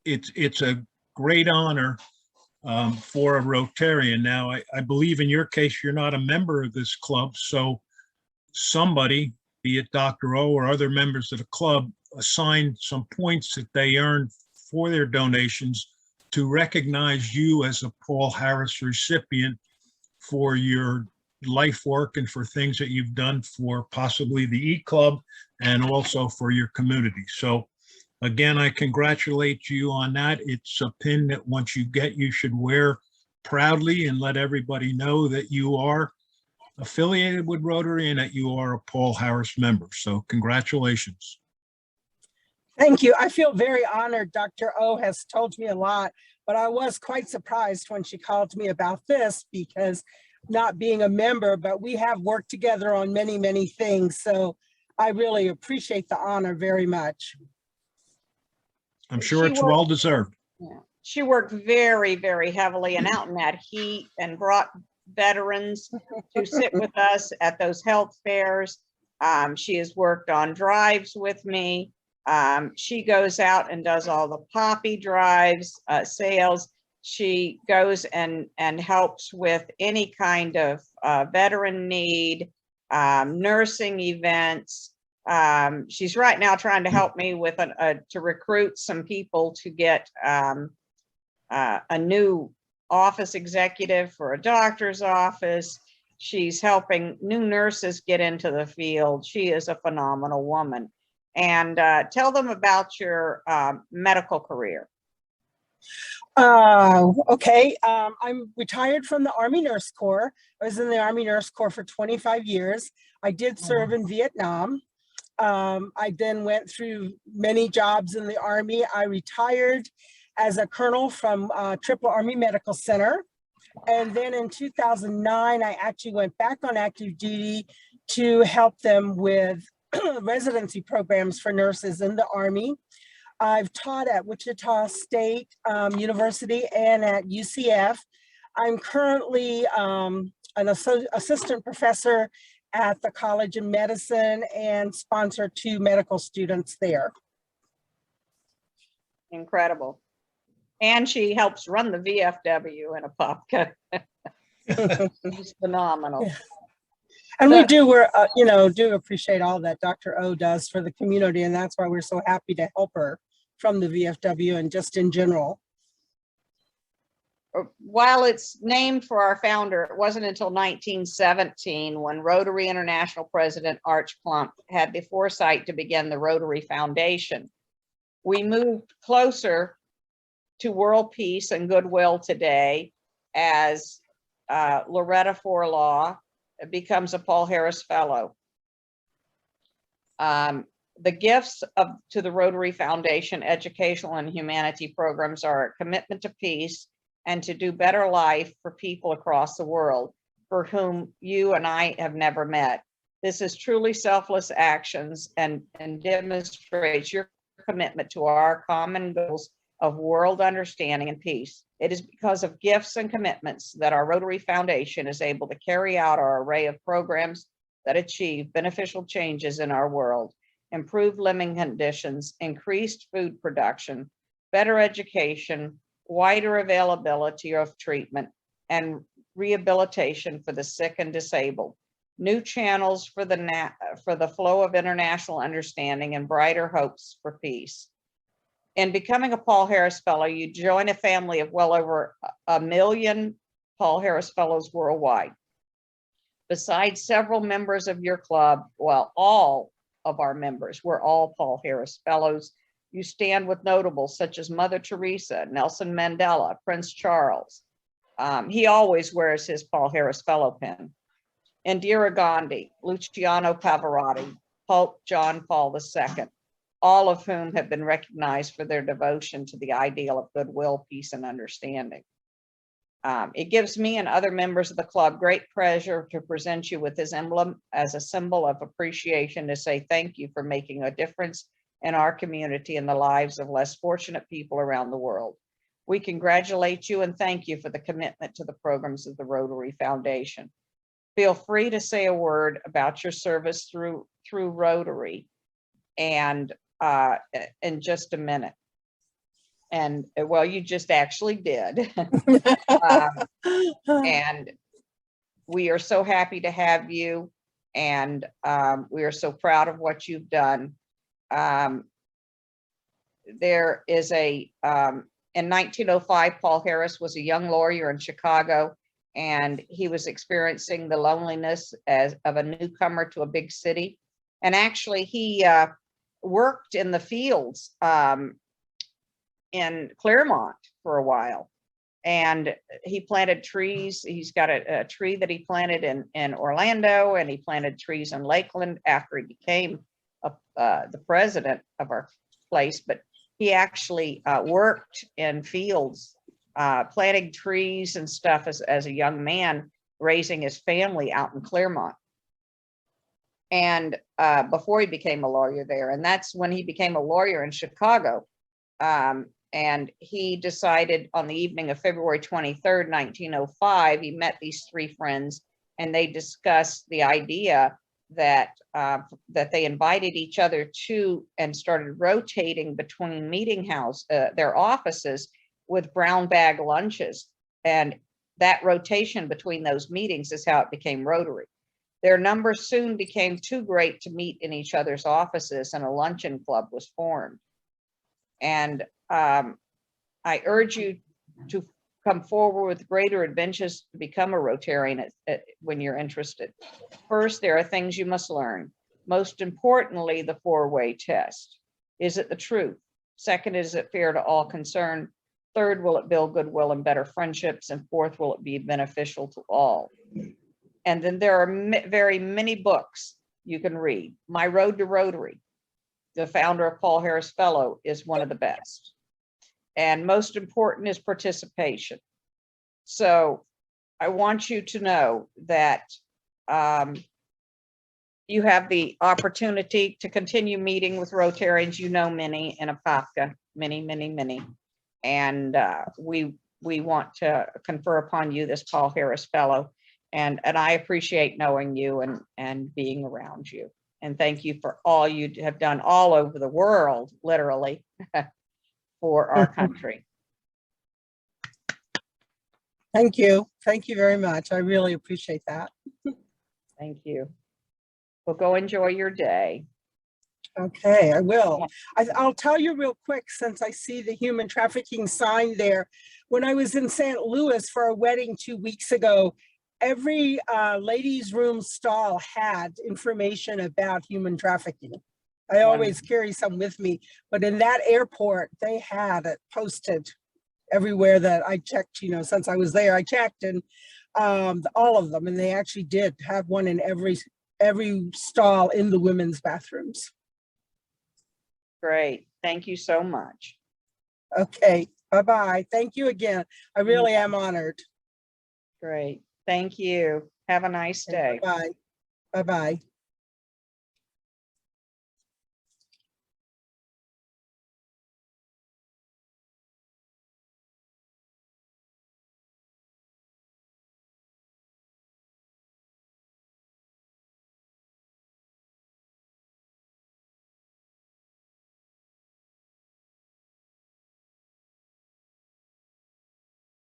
it's a great honor for a Rotarian. Now, I believe in your case, you're not a member of this club, so somebody, be it Dr.O or other members of the club, assign some points that they earn for their donations to recognize you as a Paul Harris recipient for your life work and for things that you've done for possibly the eClub and also for your community. So again, I congratulate you on that. It's a pin that once you get, you should wear proudly and let everybody know that you are affiliated with Rotary and that you are a Paul Harris member. So congratulations. Thank you. I feel very honored. Dr. O has told me a lot, but I was quite surprised when she called me about this, because not being a member, but we have worked together on many, many things. So I really appreciate the honor very much. I'm sure it's well deserved. Yeah. She worked very, very heavily and out in that heat and brought veterans to sit with us at those health fairs. She has worked on drives with me. She goes out and does all the poppy drives, sales. She goes and helps with any kind of veteran need, nursing events. She's right now trying to help me with to recruit some people to get a new office executive for a doctor's office. She's helping new nurses get into the field. She is a phenomenal woman. And tell them about your medical career. Okay, I'm retired from the Army Nurse Corps. I was in the Army Nurse Corps for 25 years. I did serve in Vietnam. I then went through many jobs in the Army. I retired as a colonel from Triple Army Medical Center. And then in 2009, I actually went back on active duty to help them with residency programs for nurses in the Army. I've taught at Wichita State University and at UCF. I'm currently an assistant professor at the College of Medicine and sponsor 2 medical students there. Incredible. And she helps run the VFW in Apopka. She's phenomenal. Yeah. And we do, do appreciate all that Dr. O does for the community. And that's why we're so happy to help her from the VFW and just in general. While it's named for our founder, it wasn't until 1917 when Rotary International President Arch Plump had the foresight to begin the Rotary Foundation. We moved closer to world peace and goodwill today as Loretta Forlaw becomes a Paul Harris Fellow. The gifts to the Rotary Foundation educational and humanity programs are a commitment to peace and to do better life for people across the world for whom you and I have never met. This is truly selfless actions and demonstrates your commitment to our common goals of world understanding and peace. It is because of gifts and commitments that our Rotary Foundation is able to carry out our array of programs that achieve beneficial changes in our world, improved living conditions, increased food production, better education, wider availability of treatment, and rehabilitation for the sick and disabled, new channels for the flow of international understanding, and brighter hopes for peace. In becoming a Paul Harris Fellow, you join a family of well over 1 million Paul Harris Fellows worldwide. Besides several members of your club, well, all of our members, we're all Paul Harris Fellows. You stand with notables such as Mother Teresa, Nelson Mandela, Prince Charles. He always wears his Paul Harris Fellow pin. Indira Gandhi, Luciano Pavarotti, Pope John Paul II, all of whom have been recognized for their devotion to the ideal of goodwill, peace, and understanding. It gives me and other members of the club great pleasure to present you with this emblem as a symbol of appreciation to say thank you for making a difference in our community and the lives of less fortunate people around the world. We congratulate you and thank you for the commitment to the programs of the Rotary Foundation. Feel free to say a word about your service through Rotary and in just a minute. And well, you just actually did. And we are so happy to have you. And we are so proud of what you've done. There is in 1905, Paul Harris was a young lawyer in Chicago, and he was experiencing the loneliness of a newcomer to a big city. And actually, he worked in the fields in Claremont for a while, and he planted trees. He's got a tree that he planted in Orlando, and he planted trees in Lakeland after he became the president of our place. But he actually worked in fields, planting trees and stuff as a young man, raising his family out in Claremont. And before he became a lawyer there, and that's when he became a lawyer in Chicago. And he decided on the evening of February 23rd, 1905, he met these three friends, and they discussed the idea that they invited each other to and started rotating between their offices with brown bag lunches. And that rotation between those meetings is how it became Rotary. Their numbers soon became too great to meet in each other's offices, and a luncheon club was formed. And I urge you to come forward with greater adventures to become a Rotarian when you're interested. First, there are things you must learn. Most importantly, the four-way test. Is it the truth? Second, is it fair to all concerned? Third, will it build goodwill and better friendships? And fourth, will it be beneficial to all? And then there are very many books you can read. My Road to Rotary, the founder of Paul Harris Fellow, is one of the best. And most important is participation. So I want you to know that you have the opportunity to continue meeting with Rotarians. You know many in Apopka, many. And we want to confer upon you this Paul Harris Fellow. And I appreciate knowing you and being around you. And thank you for all you have done all over the world, literally, for our country. Thank you. Thank you very much. I really appreciate that. Thank you. Well, go enjoy your day. Okay, I will. I'll tell you real quick, since I see the human trafficking sign there. When I was in St. Louis for a wedding 2 weeks ago, every ladies' room stall had information about human trafficking. I always carry some with me, but in that airport, they had it posted everywhere that I checked, since I was there, I checked, and all of them, and they actually did have one in every stall in the women's bathrooms. Great. Thank you so much. Okay, bye-bye. Thank you again. I really am honored. Great. Thank you. Have a nice day. Bye-bye. Bye-bye.